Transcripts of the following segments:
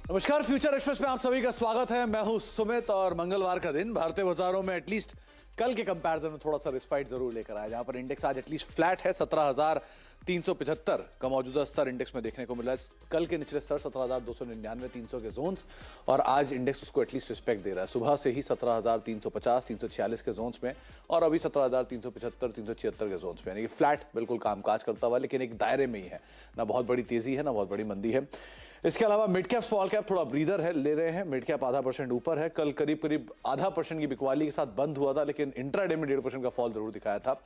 नमस्कार, future express में आप सभी का स्वागत है। मैं हूं सुमित और मंगलवार का दिन भारतीय बाजारों में एटलीस्ट कल के कंपैरिजन में थोड़ा सा रिस्पाइट जरूर लेकर आया, जहां पर इंडेक्स आज एटलीस्ट फ्लैट है। 17,375 का मौजूदा स्तर इंडेक्स में देखने को मिला है। कल के निचले स्तर 17,299 300 के जोन्स, और आज इंडेक्स उसको एटलीस्ट रिस्पेक्ट दे रहा है। सुबह से ही 17,350 346 के जोन्स में, और अभी 17,375 376 के जोन्स में, यानी कि फ्लैट बिल्कुल कामकाज करता हुआ, लेकिन एक दायरे में ही है। ना बहुत बड़ी तेजी है, ना बहुत बड़ी मंदी है। इसके अलावा मिड कैप स्मॉल कैप थोड़ा ब्रीदर है, ले रहे हैं। मिड कैप ½ % ऊपर है। कल करीब 0.5% की बिकवाली के साथ बंद हुआ था, लेकिन इंट्राडे में 1.5% का फॉल जरूर दिखाया था।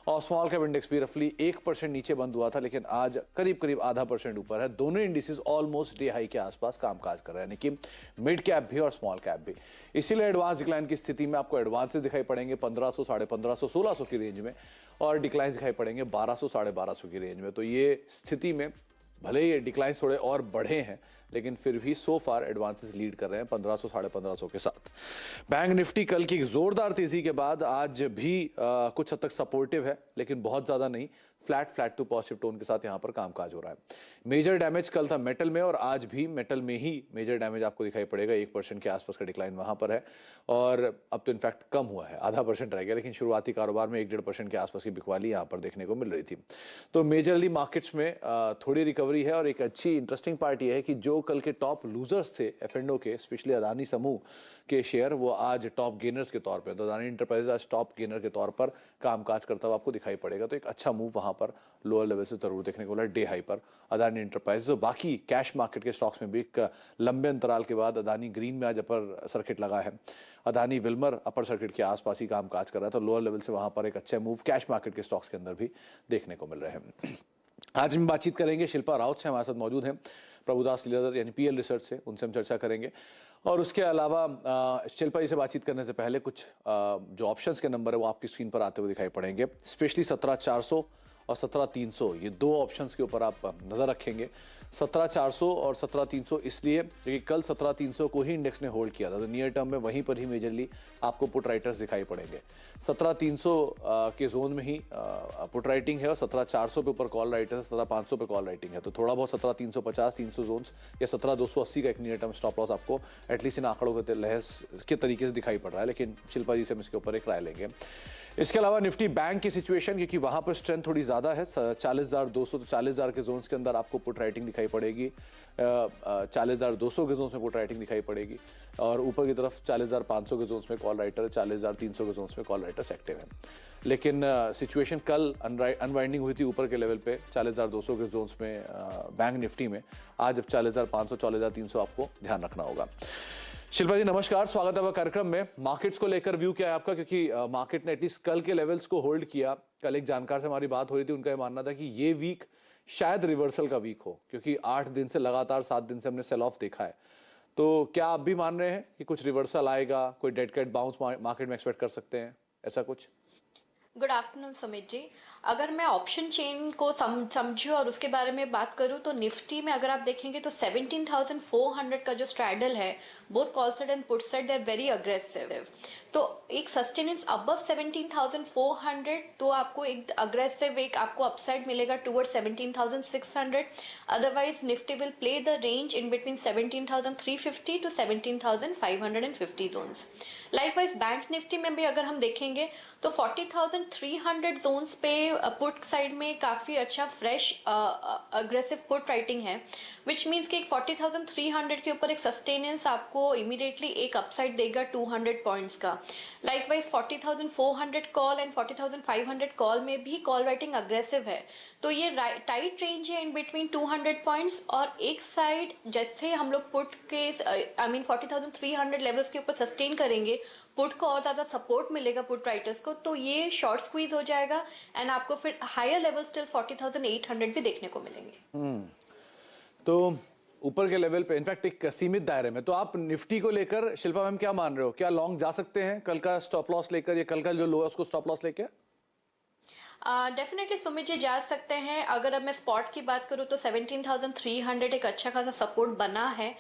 और स्मॉल कैप इंडेक्स भी रफली 1% नीचे बंद हुआ था, लेकिन आज करीब 0.5% ऊपर है। दोनों इंडिसेस ऑलमोस्ट डे हाई के आसपास कामकाज कर रहे हैं, यानी कि मिड कैप भी और स्मॉल कैप भी। इसीलिए एडवांस डिक्लाइन की स्थिति में आपको एडवांसेस दिखाई पड़ेंगे 1500, 1550, 1600 की रेंज में, और डिक्लाइन दिखाई पड़ेंगे 1200, 1250 की रेंज में। तो ये स्थिति में भले ही डिक्लाइंस थोड़े और बढ़े हैं, लेकिन फिर भी सो फार एडवांसेस लीड कर रहे हैं 1500, 1550 के साथ। बैंक निफ्टी कल की जोरदार तेजी के बाद आज भी कुछ हद तक सपोर्टिव है, लेकिन बहुत ज्यादा नहीं। फ्लैट टू पॉजिटिव टोन के साथ यहां पर कामकाज हो रहा है। मेजर डैमेज कल था मेटल में, और आज भी मेटल में ही मेजर डैमेज आपको दिखाई पड़ेगा। 1% के आसपास का डिक्लाइन वहां पर है, और अब तो इनफैक्ट कम हुआ है, ½ % रह गया, लेकिन शुरुआती कारोबार में 1-1.5% के आसपास की बिकवाली यहां पर देखने को मिल रही थी। तो मेजरली मार्केट्स में थोड़ी रिकवरी है, और एक अच्छी इंटरेस्टिंग पार्ट यह है कि जो कल के टॉप लूजर्स थे F&O के, स्पेशली अदानी समूह के शेयर, वो आज टॉप गेनर्स के तौर पर, तो अदानी इंटरप्राइजेज आज टॉप गेनर के तौर पर कामकाज करता हुआ आपको दिखाई पड़ेगा। तो एक अच्छा मूव वहां पर लोअर लेवल से जरूर देखने को मिला डे हाई पर अदानी इंटरप्राइजेज। तो बाकी कैश मार्केट के स्टॉक्स में भी एक लंबे अंतराल के बाद अदानी ग्रीन में आज अपर सर्किट लगा है। अदानी विल्मर अपर सर्किट के आसपास ही कामकाज कर रहा है, तो लोअर लेवल से वहां पर एक अच्छा मूव कैश मार्केट के स्टॉक्स के अंदर भी देखने को मिल रहे हैं। आज हम बातचीत करेंगे शिल्पा राउत से, हमारे साथ मौजूद हैं प्रभुदास लीलाधर यानी PL रिसर्च से, उनसे हम चर्चा करेंगे। और उसके अलावा शिल्पा जी से बातचीत करने से पहले कुछ जो ऑप्शंस के नंबर है वो आपकी स्क्रीन पर आते हुए दिखाई पड़ेंगे। स्पेशली 17,400 और 17,300, ये दो ऑप्शंस के ऊपर आप नजर रखेंगे। 17,400 और 17,300 इसलिए क्योंकि कल 17,300 को ही इंडेक्स ने होल्ड किया था, तो नियर टर्म में वहीं पर ही मेजरली आपको पुट राइटर्स दिखाई पड़ेंगे। 17,300 के जोन में ही पुट राइटिंग है, और 17,400 पे ऊपर कॉल राइटर्स, 17,500 पे कॉल राइटिंग है। तो थोड़ा बहुत 17,350, 300 जोन या 17,280 का एक नियर टर्म स्टॉप लॉस आपको एटलीस्ट इन आंकड़ों के लहज के तरीके से दिखाई पड़ रहा है, लेकिन शिल्पा जी से हम इसके ऊपर एक राय लेंगे। इसके अलावा निफ्टी बैंक की सिचुएशन, क्योंकि वहां पर स्ट्रेंथ थोड़ी ज्यादा है। 40,200 तो 40,000 के जोन्स के अंदर आपको पुट राइटिंग दिखाई पड़ेगी। 40,200 के जोन्स में पुट राइटिंग दिखाई पड़ेगी, और ऊपर की तरफ 40,500 के जोन्स में कॉल राइटर, 40,300 के जोन्स में कॉल राइटर्स एक्टिव है। लेकिन सिचुएशन कल अनवाइंडिंग हुई थी ऊपर के लेवल पे 40,200 के जोन्स में बैंक निफ्टी में। आज अब 40,500, 40,300 आपको ध्यान रखना होगा। शिल्पा जी नमस्कार, स्वागत है आपका कार्यक्रम में। मार्केट्स को लेकर व्यू क्या है आपका, क्योंकि मार्केट ने एटलीस्ट कल के लेवल्स को होल्ड किया। कल एक जानकार से हमारी बात हो रही थी, उनका ये मानना था कि ये वीक शायद रिवर्सल का वीक हो, क्योंकि 8 दिन से लगातार 7 दिन से हमने सेल ऑफ देखा है। तो क्या आप भी मान रहे हैं कि कुछ रिवर्सल आएगा, कोई डेड कैट बाउंस मार्केट में एक्सपेक्ट कर सकते हैं, ऐसा कुछ? Good afternoon Sumit ji. अगर मैं ऑप्शन चेन को समझूं और उसके बारे में बात करूं, तो निफ्टी में अगर आप देखेंगे तो 17,400 का जो स्ट्रैडल है, both call side and put side, they are very aggressive. तो एक सस्टेनेंस अबव 17,400, तो आपको एक अग्रेसिव एक आपको अपसाइड मिलेगा toward 17,600। Otherwise Nifty will play the range in between 17,350 to 17,550 zones. Likewise bank Nifty में भी अगर हम देखेंगे तो 40,300 जोन्स पे पुट साइड में काफ़ी अच्छा फ्रेश अग्रेसिव पुट राइटिंग है, विच मीन्स कि एक 40,300 के ऊपर एक सस्टेनेंस आपको इमीडिएटली एक अपसाइड देगा 200 पॉइंट्स का। लाइकवाइज 40,400 कॉल एंड 40,500 कॉल में भी कॉल राइटिंग अग्रेसिव है। तो ये टाइट रेंज है इन बिटवीन 200 पॉइंट्स, और एक साइड जैसे हम लोग पुट के 40,300 लेवल्स के ऊपर सस्टेन करेंगे, पुट को और ज़्यादा सपोर्ट मिलेगा पुट राइटर्स को, तो ये शॉर्ट स्क्वीज हो जाएगा एंड आपको फिर हायर लेवल स्टिल 40,800 भी देखने को मिलेंगे। तो ऊपर के लेवल पे इनफैक्ट एक सीमित दायरे में, तो आप निफ्टी को लेकर शिल्पा मैम क्या मान रहे हो? क्या लॉन्ग जा सकते हैं कल का स्टॉप लॉस लेकर, या कल का जो लो है उसको स्टॉप लॉस लेकर? डेफिनेटली सुमित जी जा सकते हैं। अगर अब मैं स्पॉट की बात करूँ तो 17,300 एक अच्छा खासा सपोर्ट बना है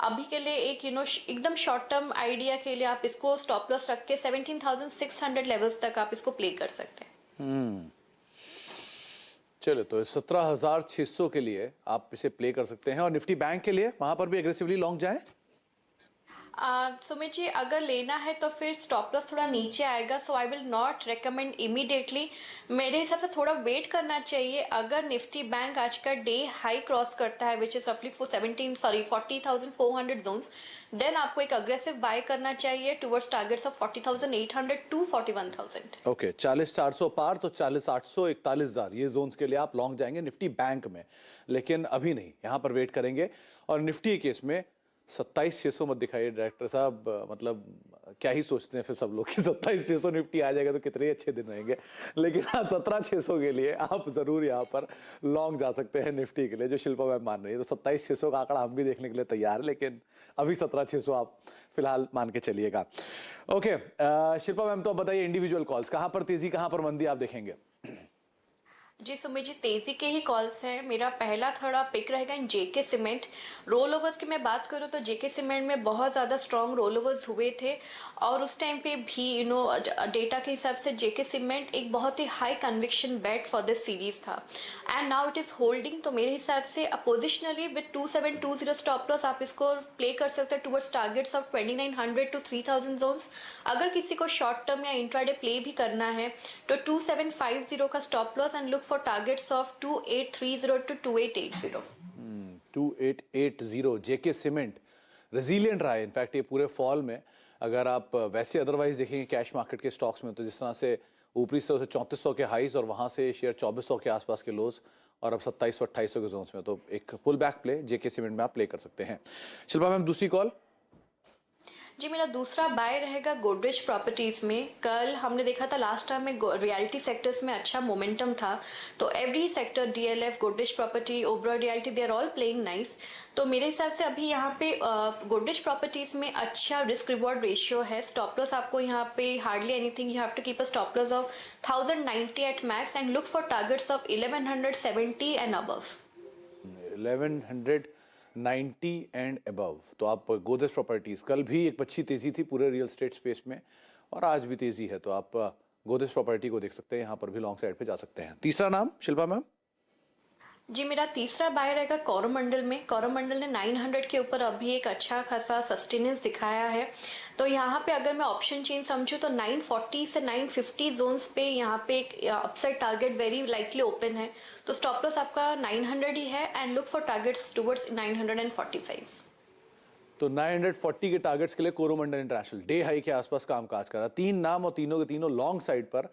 अभी के लिए। एक एकदम शॉर्ट टर्म आइडिया के लिए आप इसको स्टॉप लॉस रख के 17,600 लेवल्स तक आप इसको प्ले कर सकते हैं। चलो तो 17,600 के लिए आप इसे प्ले कर सकते हैं और निफ्टी बैंक के लिए वहां पर भी एग्रेसिवली लॉन्ग जाएं। सुमित जी, अगर लेना है तो फिर स्टॉप लॉस थोड़ा नीचे आएगा, so I will not recommend immediately. मेरे हिसाब से थोड़ा वेट करना चाहिए। अगर निफ्टी बैंक आज का डे हाई क्रॉस करता है विच इज रफली 40,400 जोन्स, देन आपको एक अग्रेसिव बाय करना चाहिए towards targets of 40,800 to 41,000। Okay 40,400 पार तो 40,800 41,000 ये जोन्स के लिए आप लॉन्ग जाएंगे निफ्टी बैंक में, लेकिन अभी नहीं, यहां पर वेट करेंगे। और निफ्टी केस में 27,600 मत दिखाइए डायरेक्टर साहब, मतलब क्या ही सोचते हैं फिर सब लोग कि 27,600 निफ्टी आ जाएगा तो कितने अच्छे दिन रहेंगे, लेकिन हाँ 17,600 के लिए आप जरूर यहाँ पर लॉन्ग जा सकते हैं निफ्टी के लिए, जो शिल्पा मैम मान रही है। तो 27,600 का आंकड़ा हम भी देखने के लिए तैयार है, लेकिन अभी 17,600 आप फिलहाल मान के चलिएगा। ओके शिल्पा मैम, तो अब बताइए इंडिविजुअल कॉल्स, कहाँ पर तेजी कहाँ पर मंदी आप देखेंगे? जी सुमित जी, तेजी के ही कॉल्स हैं। मेरा पहला थोड़ा पिक रहेगा इन जेके सीमेंट। रोल ओवर्स की मैं बात करूँ तो जेके सीमेंट में बहुत ज़्यादा स्ट्रॉन्ग रोल ओवर्स हुए थे और उस टाइम पे भी डेटा के हिसाब से जेके सीमेंट एक बहुत ही high conviction bet for this series था and now it is holding. तो मेरे हिसाब से पोजिशनली विद 2720 स्टॉप लॉस आप इसको प्ले कर सकते हैं towards targets of 2900 to 3000 zones. अगर किसी को शॉर्ट टर्म या इंट्राडे प्ले भी करना है तो 2750 का stop loss and look for targets of 2830 to 2880। 2880 JK cement resilient रहा है इनफैक्ट ये पूरे फॉल में। अगर आप वैसे अदरवाइज देखेंगे कैश मार्केट के स्टॉक्स में, तो जिस तरह से ऊपरी स्तर से 3400 के हाईज और वहां से शेयर 2400 के आसपास के लोज और अब 2700-2800 के जोन्स में, तो एक पुल बैक प्ले जेके सीमेंट में आप प्ले कर सकते हैं। शिल्पा मैम दूसरी कॉल। जी, मेरा दूसरा बाय रहेगा गोदरेज प्रॉपर्टीज में। कल हमने देखा था लास्ट टाइम में रियलिटी सेक्टर्स में अच्छा मोमेंटम था, तो every sector DLF, Godrej property, Oberoi realty, they are all playing nice. तो मेरे हिसाब से अभी यहाँ पे गोदरेज प्रॉपर्टीज में अच्छा रिस्क रिवॉर्ड रेशियो है। स्टॉप लॉस आपको यहाँ पे hardly anything, you have to keep a stop loss of 1090 at max and look for targets of 1170 and above. 1190 and above, तो आप गोदरेज प्रॉपर्टीज, कल भी एक अच्छी तेजी थी पूरे रियल एस्टेट स्पेस में और आज भी तेजी है, तो आप गोदरेज प्रॉपर्टी को देख सकते हैं, यहाँ पर भी लॉन्ग साइड पे जा सकते हैं। तीसरा नाम शिल्पा मैम। जी, मेरा तीसरा बाय रहेगा कोरोमंडल में। कोरोमंडल ने 900 के ऊपर अभी एक अच्छा खासा सस्टेनेंस दिखाया है, तो यहाँ पे अगर मैं ऑप्शन चेन समझूँ तो 940 से 950 जोन्स पे यहाँ पे एक upside target very likely open है। तो स्टॉप लॉस आपका 900 ही है and look for targets towards 945। तो 940 के टारगेट्स के लिए कोरोमंडल इंटरनेशनल डे हाई के आसपास कामकाज कर रहा है। तीन नाम और तीनों के तीनों लॉन्ग साइड पर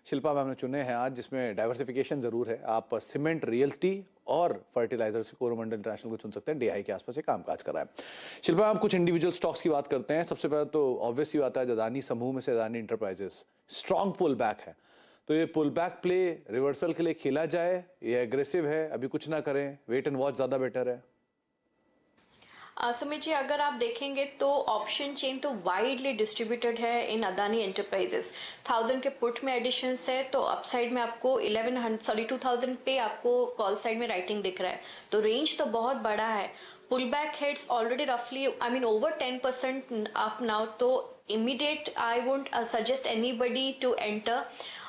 शिल्पा मैम ने चुने हैं आज, जिसमें डाइवर्सिफिकेशन जरूर है। आप सीमेंट, रियल्टी और फर्टिलाइजर से कोरोमंडल इंटरनेशनल को चुन सकते हैं, डे हाई के आसपास ये कामकाज कर रहा है। शिल्पा मैम, कुछ इंडिविजुअल स्टॉक्स की बात करते हैं। सबसे पहले तो ऑब्वियस ही आता है अदानी समूह में से Adani enterprises, strong pull back है, तो ये पुल बैक प्ले रिवर्सल के लिए खेला जाए, ये एग्रेसिव है, अभी कुछ ना करें, वेट एंड वॉच ज्यादा बेटर है? सुमित जी, अगर आप देखेंगे तो ऑप्शन चेन तो वाइडली डिस्ट्रीब्यूटेड है इन अदानी एंटरप्राइजेस। 1000 के पुट में एडिशंस है, तो अपसाइड में आपको 2000 पे आपको कॉल साइड में राइटिंग दिख रहा है, तो रेंज तो बहुत बड़ा है। पुल बैक हेड्स ऑलरेडी रफली ओवर 10% अप नाउ, तो immediate I won't suggest anybody to enter.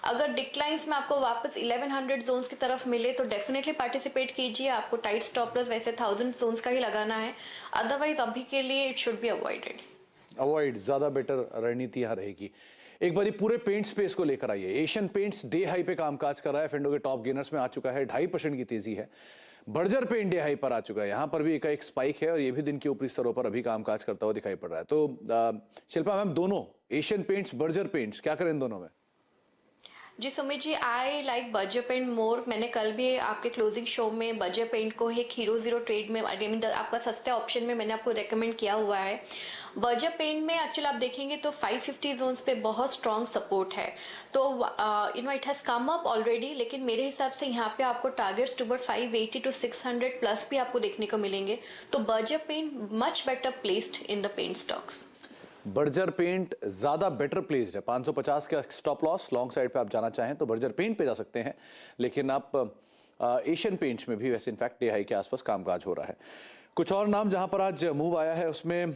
अगर डिक्लाइंस में आपको वापस 1100 जोन्स की तरफ मिले तो डेफिनेटली पार्टिसिपेट कीजिए। आपको टाइट स्टॉप लॉस वैसे 1000 जोन्स का ही लगाना है, अदरवाइज अभी के लिए it should be avoided. Avoid ज्यादा बेटर रणनीति यहाँ रहेगी। एक बारी पूरे पेंट स्पेस को लेकर आइए। एशियन पेंट्स डे हाई पे कामकाज कर रहा है, फेंडो के टॉप गेनर्स में आ चुका है, 2.5% की तेजी है। बर्जर पेंट डे हाई पर आ चुका है, यहाँ पर भी एक स्पाइक है और ये भी दिन के ऊपरी स्तरों पर अभी कामकाज करता हुआ दिखाई पड़ रहा है। तो शिल्पा मैम, दोनों एशियन पेंट्स, बर्जर पेंट्स, क्या करें इन दोनों में? जी Sumit ji, I like Berger paint मोर। मैंने कल भी आपके क्लोजिंग शो में बर्जर पेंट को एक हीरो जीरो ट्रेड में आपका सस्ते ऑप्शन में मैंने आपको रेकमेंड किया हुआ है। बर्जर पेंट में एक्चुअली आप देखेंगे तो 550 जोन्स पे बहुत स्ट्रॉन्ग सपोर्ट है, तो it has come up already, लेकिन मेरे हिसाब से यहाँ पे आपको टारगेट्स टुवर्ड 580 टू 600 प्लस भी आपको देखने को मिलेंगे। तो Berger paint much better placed in the paint stocks. Berger paint ज्यादा बेटर प्लेस्ड है, 550 का स्टॉप लॉस, लॉन्ग साइड पे आप जाना चाहें तो बर्जर पेंट पे जा सकते हैं, लेकिन आप एशियन पेंट्स में भी वैसे इनफैक्ट डे हाई के आसपास कामकाज हो रहा है। कुछ और नाम जहां पर आज मूव आया है उसमें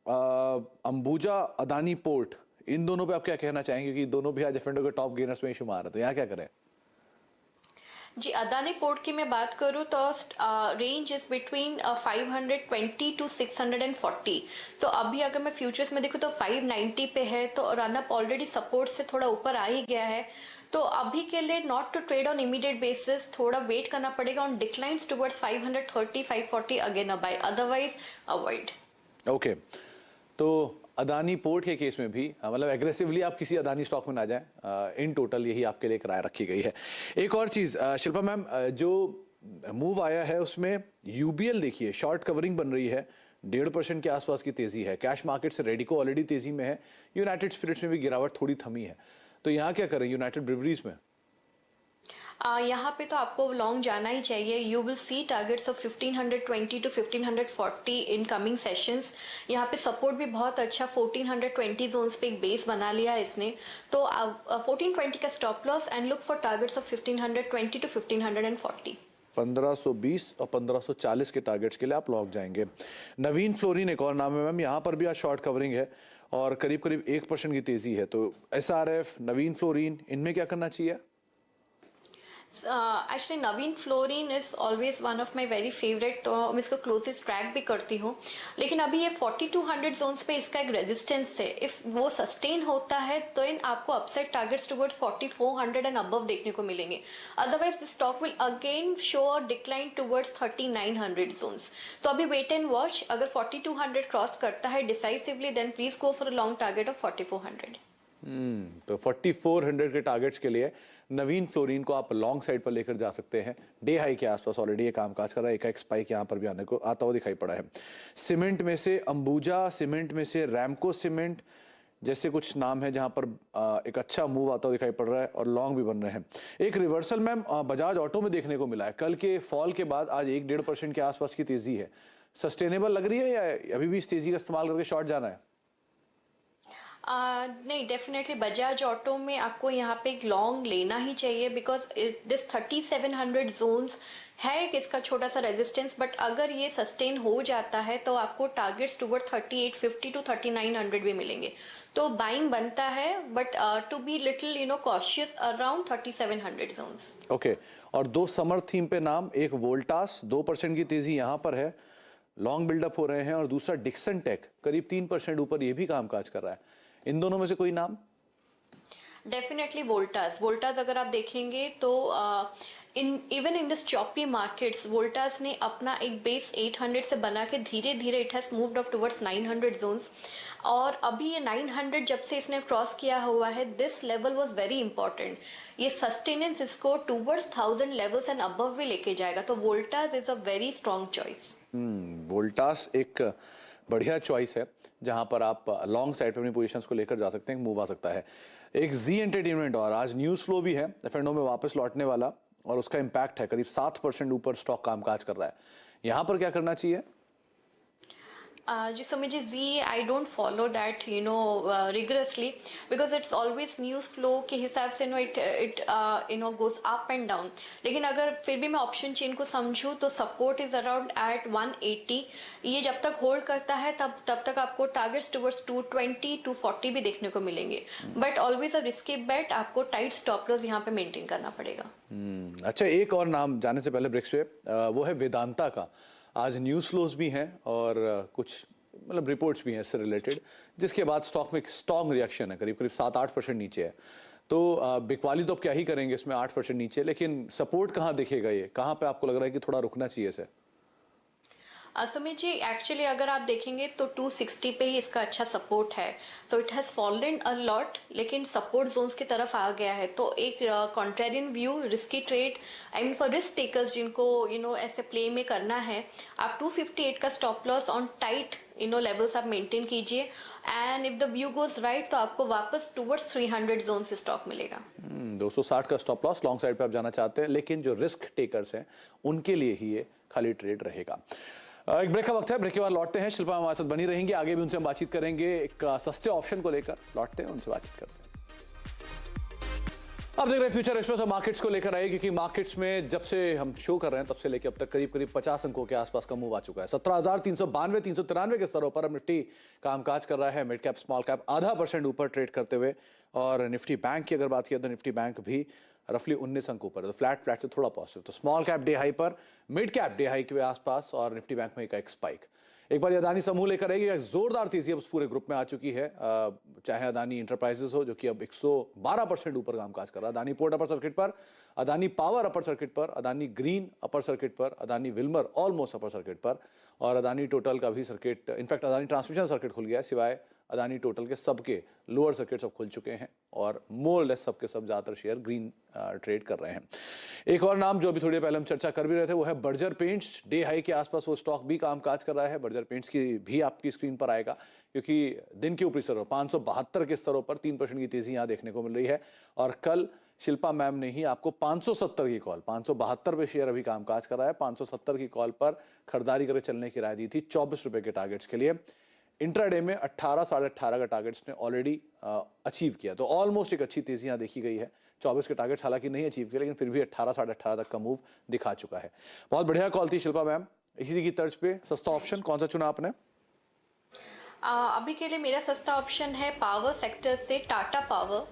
अंबुजा, अदानी पोर्ट, इन दोनों पे आप क्या कहना चाहेंगे? कि दोनों भी आज एफ&ओ के टॉप गेनर्स में शुमार है, तो यहाँ क्या करें? जी, अदानी पोर्ट की मैं बात करूँ तो रेंज इज बिटवीन 520 टू 640। तो अभी अगर मैं फ्यूचर्स में देखूँ तो 590 पे है, तो रनअप ऑलरेडी सपोर्ट से थोड़ा ऊपर आ ही गया है। तो अभी के लिए not to trade on immediate basis, थोड़ा वेट करना पड़ेगा on declines towards 530 540 again a buy, otherwise avoid. Okay, तो अदानी पोर्ट के केस में भी मतलब एग्रेसिवली आप किसी अदानी स्टॉक में ना जाएं। इन टोटल यही आपके लिए एक राय रखी गई है। एक और चीज शिल्पा मैम, जो मूव आया है उसमें यूबीएल देखिए शॉर्ट कवरिंग बन रही है, 1.5% के आसपास की तेजी है। कैश मार्केट से रेडिको ऑलरेडी तेजी में है, यूनाइटेड स्पिरिट्स में भी गिरावट थोड़ी थमी है। तो यहाँ क्या करें यूनाइटेड ब्रिवरीज में? यहाँ पे तो आपको लॉन्ग जाना ही चाहिए। You will see targets of 1520 to 1540 in coming sessions. यहाँ पे सपोर्ट भी बहुत अच्छा 1420 जोन्स पे एक बेस बना लिया है इसने। तो 1420 का stop loss and look for targets of 1520 to 1540। 1520 और 1540 के टारगेट्स के लिए आप लॉन्ग जाएंगे। नवीन फ्लोरिन एक और नाम है मैम, यहाँ पर भी आज शॉर्ट कवरिंग है और करीब करीब 1% की तेजी है। तो एसआरएफ, नवीन फ्लोरिन, इनमें क्या करना चाहिए? Actually Naveen fluorine is always one of my very favourite, तो मैं इसको क्लोजेस्ट ट्रैक भी करती हूँ। लेकिन अभी ये 4200 जोन्स पे इसका एक रेजिस्टेंस है। इफ वो सस्टेन होता है तो इन आपको upside targets toward 4400 and above देखने को मिलेंगे। Otherwise the stock will again show a decline towards 3900 zones. तो अभी वेट एंड वॉच। अगर 4200 क्रॉस करता है decisively then please go for a long target of 4400। तो 4400 के टारगेट्स के लिए नवीन फ्लोरिन को आप लॉन्ग साइड पर लेकर जा सकते हैं। डे हाई के आसपास ऑलरेडी ये कामकाज कर रहा है, एक स्पाइक यहाँ पर भी आने को आता हुआ दिखाई पड़ा है। सीमेंट में से अंबुजा सीमेंट में से रैमको सीमेंट जैसे कुछ नाम है जहां पर एक अच्छा मूव आता हुआ दिखाई पड़ रहा है और लॉन्ग भी बन रहे हैं। एक रिवर्सल मैम बजाज ऑटो में देखने को मिला है। कल के फॉल के बाद आज 1-1.5% के आसपास की तेजी है। सस्टेनेबल लग रही है या अभी भी इस तेजी का इस्तेमाल करके शॉर्ट जाना है? नहीं, डेफिनेटली बजाज ऑटो में आपको यहाँ पे एक लॉन्ग लेना ही चाहिए, बिकॉज दिस 3700 जोन्स है एक इसका छोटा सा रेजिस्टेंस। बट अगर ये सस्टेन हो जाता है तो आपको टारगेट्स टुवर्ड 3850 टू 3900 भी मिलेंगे। तो बाइंग बनता है, but to be little cautious around 3700 zones. Okay, और दो समर थीम पे नाम, एक वोल्टास 2% की तेजी यहाँ पर है, लॉन्ग बिल्डअप हो रहे हैं, और दूसरा डिक्सन टेक करीब 3% ऊपर ये भी कामकाज कर रहा है। इन दोनों में से कोई नाम? डेफिनेटली वोल्टास अगर आप देखेंगे तो even in this choppy markets Voltas ने अपना एक बेस 800 से बना के धीरे धीरे it has moved up towards 900 zones. और अभी ये 900 जब से इसने क्रॉस किया हुआ है, this level was very important. ये सस्टेनेंस इसको टुवर्ड्स 1000 लेवल्स एंड अबव भी लेके जाएगा। तो Voltas is a very strong choice. Voltas एक बढ़िया चॉइस है जहां पर आप लॉन्ग साइड पे अपनी पोजीशंस को लेकर जा सकते हैं, मूव आ सकता है। एक जी एंटरटेनमेंट, और आज न्यूज फ्लो भी है एफ&ओ में वापस लौटने वाला, और उसका इंपैक्ट है करीब 7% ऊपर स्टॉक कामकाज कर रहा है। यहां पर क्या करना चाहिए? जी समझिए जी, I don't follow that rigorously, because it's always news flow के हिसाब से it goes up and down. लेकिन अगर फिर भी मैं ऑप्शन चेन को समझूं तो सपोर्ट इज अराउंड एट 180। ये जब तक होल्ड करता है तब तक आपको टारगेट्स टुवर्ड्स 220 240 भी देखने को मिलेंगे। बट ऑलवेज अ रिस्की बेट, आपको टाइट स्टॉप लॉस यहाँ पे मेंटेन करना पड़ेगा। अच्छा, एक और नाम जाने से पहले ब्रेक से, वो है वेदांता का। आज न्यूज़ फ्लोज भी हैं और कुछ मतलब रिपोर्ट्स भी हैं इससे रिलेटेड, जिसके बाद स्टॉक में एक स्ट्रॉन्ग रिएक्शन है, करीब करीब 7-8% नीचे है। तो बिकवाली तो अब क्या ही करेंगे इसमें, 8% नीचे, लेकिन सपोर्ट कहाँ दिखेगा? ये कहाँ पे आपको लग रहा है कि थोड़ा रुकना चाहिए इसे? सुमित जी, एक्चुअली अगर आप देखेंगे तो 260 पे ही इसका अच्छा सपोर्ट है। तो it has fallen a lot, लेकिन सपोर्ट जोन्स की तरफ आ गया है। तो एक contrarian view, risky trade, I mean for risk takers जिनको ऐसे प्ले में करना है, आप 258 का stop loss on tight levels आप मेंटेन कीजिए। And if the view goes right तो आपको वापस टुवर्ड्स 300 जोन से स्टॉक मिलेगा। 260 का स्टॉप लॉस लॉन्ग साइड पे आप जाना चाहते हैं, लेकिन जो रिस्क टेकर्स हैं उनके लिए ही ये खाली ट्रेड रहेगा। एक ब्रेक का वक्त है, ब्रेक के बाद लौटते हैं। शिल्पा हमारे साथ बनी रहेंगी, आगे भी उनसे हम बातचीत करेंगे एक सस्ते ऑप्शन को लेकर। लौटते हैं, उनसे बातचीत करते हैं। अब देख रहे हैं फ्यूचर एक्सप्रेस मार्केट्स को लेकर आए, क्योंकि मार्केट्स में जब से हम शो कर रहे हैं तब से लेकर अब तक करीब करीब 50 अंकों के आसपास का मूव आ चुका है। 17,392 393 के स्तरों पर अब निफ्टी कामकाज कर रहा है। मिड कैप स्मॉल कैप 0.5% ऊपर ट्रेड करते हुए, और निफ्टी बैंक की अगर बात किया तो निफ्टी बैंक भी रफली 19 अंक ऊपर है, तो फ्लैट से थोड़ा पॉजिटिव। तो स्मॉल कैप डे हाई पर, मिड कैप डे हाई के आसपास और निफ्टी बैंक में एक स्पाइक। एक बार अदानी समूह लेकर आएगी, एक जोरदार तेजी अब पूरे ग्रुप में आ चुकी है। चाहे अदानी इंटरप्राइजेस हो जो कि अब 112% ऊपर कामकाज कर रहा है, अदानी पोर्ट अपर सर्किट पर, अदानी पावर अपर सर्किट पर, अदानी ग्रीन अपर सर्किट पर, Adani Wilmer almost upper circuit पर, और अदानी टोटल का भी circuit, in fact Adani transmission circuit खुल गया है, सिवाय अदानी टोटल के सबके लोअर सर्किट सब खुल चुके हैं और मोर लेस सबके सब ज़्यादातर शेयर ग्रीन ट्रेड कर रहे हैं। एक और नाम जो अभी थोड़ी पहले हम चर्चा कर भी रहे थे वो है बर्जर पेंट्स। डे हाई के आसपास वो स्टॉक भी कामकाज कर रहा है। बर्जर पेंट्स की भी आपकी स्क्रीन पर आएगा, क्योंकि दिन के ऊपरी स्तरों 572 के स्तरों पर 3% की तेजी यहाँ देखने को मिल रही है। और कल शिल्पा मैम ने ही आपको 570 की कॉल, 572 पे शेयर अभी कामकाज कर रहा है, 570 की कॉल पर खरीदारी करके चलने की राय दी थी 24 रुपए के टारगेट्स के लिए। इंट्राडे में 18 साढ़े 18 का टारगेट्स ने ऑलरेडी अचीव किया, तो ऑलमोस्ट एक अच्छी तेजी यहाँ देखी गई है। 24 के टारगेट्स हालांकि नहीं अचीव किए, लेकिन फिर भी 18 साढ़े 18 तक का मूव दिखा चुका है। बहुत बढ़िया कॉल थी शिल्पा मैम। इसी की तर्ज पे सस्ता ऑप्शन कौन सा चुना आपने? अभी के लिए मेरा सस्ता ऑप्शन है पावर सेक्टर से Tata power.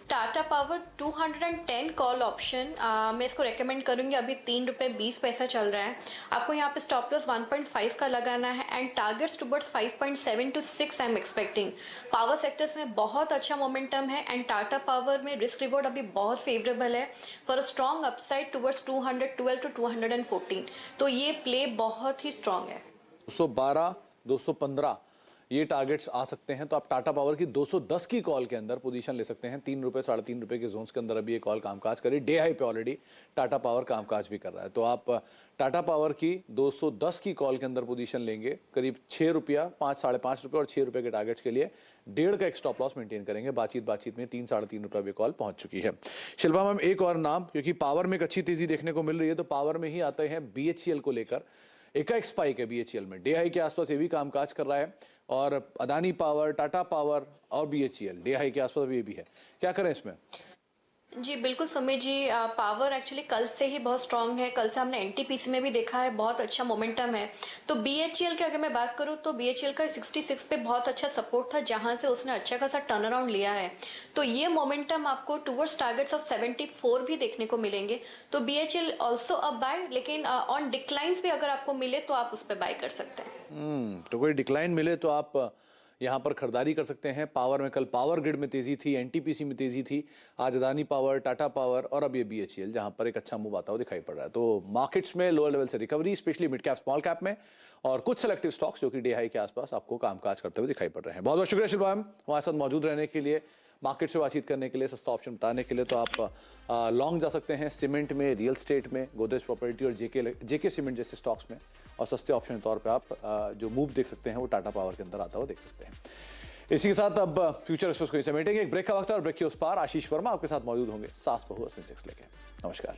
Tata power 210 call option, मैं इसको रेकमेंड करूंगी। अभी 3 रुपये 20 पैसा चल रहा है। आपको यहाँ पे स्टॉप लॉस 1.5 का लगाना है and targets towards 5.7 to 6 I am expecting. Power sectors में बहुत अच्छा मोमेंटम है एंड टाटा पावर में रिस्क रिवॉर्ड अभी बहुत फेवरेबल है for a strong upside towards 212 to 214। तो ये प्ले बहुत ही स्ट्रॉन्ग है। 212, 215 ये टारगेट्स आ सकते हैं, तो आप टाटा पावर की 210 की कॉल के अंदर पोजीशन ले सकते हैं। 3 रुपये 3.5 रुपये के जोन्स के अंदर अभी ये कॉल कामकाज करी। डे हाई पे ऑलरेडी टाटा पावर कामकाज भी कर रहा है, तो आप टाटा पावर की 210 की कॉल के अंदर पोजीशन लेंगे करीब 6 रुपया, 5 साढ़े 5 रुपये और 6 रुपये के टारगेट्स के लिए 1.5 का एक स्टॉप लॉस मेंटेन करेंगे। बातचीत में 3 साढ़े 3 रुपये भी कॉल पहुंच चुकी है। शिल्पा मैम एक और नाम, क्योंकि पावर में एक अच्छी तेजी देखने को मिल रही है, तो पावर में ही आते हैं BHEL को लेकर। एक स्पाइक है BHEL में, डे हाई के आसपास ये भी कामकाज कर रहा है, और अदानी पावर, टाटा पावर और BHEL डे हाई के आसपास अभी ये भी है। क्या करें इसमें? जी बिल्कुल सुमित जी, पावर एक्चुअली कल से ही बहुत स्ट्रांग है। कल से हमने NTPC में भी देखा है बहुत अच्छा मोमेंटम है। तो BHEL की अगर मैं बात करूँ तो BHEL का 66 पे बहुत अच्छा सपोर्ट था, जहां से उसने अच्छा खासा टर्न अराउंड लिया है। तो ये मोमेंटम आपको टुवर्ड्स टारगेट्स ऑफ 74 भी देखने को मिलेंगे। तो BHEL ऑल्सो अब बाय, लेकिन ऑन डिक्लाइंस भी अगर आपको मिले तो आप उस पर बाय कर सकते हैं। तो कोई डिक्लाइन मिले तो आप यहाँ पर खरीदारी कर सकते हैं। पावर में कल पावर ग्रिड में तेजी थी, NTPC में तेजी थी, आज अदानी पावर, टाटा पावर और अब ये BHEL जहाँ पर एक अच्छा मूव आता हुआ दिखाई पड़ रहा है। तो मार्केट्स में लोअर लेवल से recovery, specially mid cap small cap में, और कुछ सेलेक्टिव स्टॉक्स जो कि डे हाई के आसपास आपको कामकाज करते हुए दिखाई पड़ रहे हैं। बहुत बहुत शुक्रिया शिल्पा मैम हमारे साथ मौजूद रहने के लिए, मार्केट से बातचीत करने के लिए, सस्ता ऑप्शन बताने के लिए। तो आप लॉन्ग जा सकते हैं सीमेंट में, रियल स्टेट में, गोदरेज प्रॉपर्टी और जेके सीमेंट जैसे स्टॉक्स में, और सस्ते ऑप्शन के तौर पे आप जो मूव देख सकते हैं वो टाटा पावर के अंदर आता हुआ देख सकते हैं। इसी के साथ अब फ्यूचर एक्सप्रेस को समेटेंगे। एक ब्रेक का वक्त है और ब्रेक के उस पार आशीष वर्मा आपके साथ मौजूद होंगे सास बहू और सेंसेक्स लेके। नमस्कार।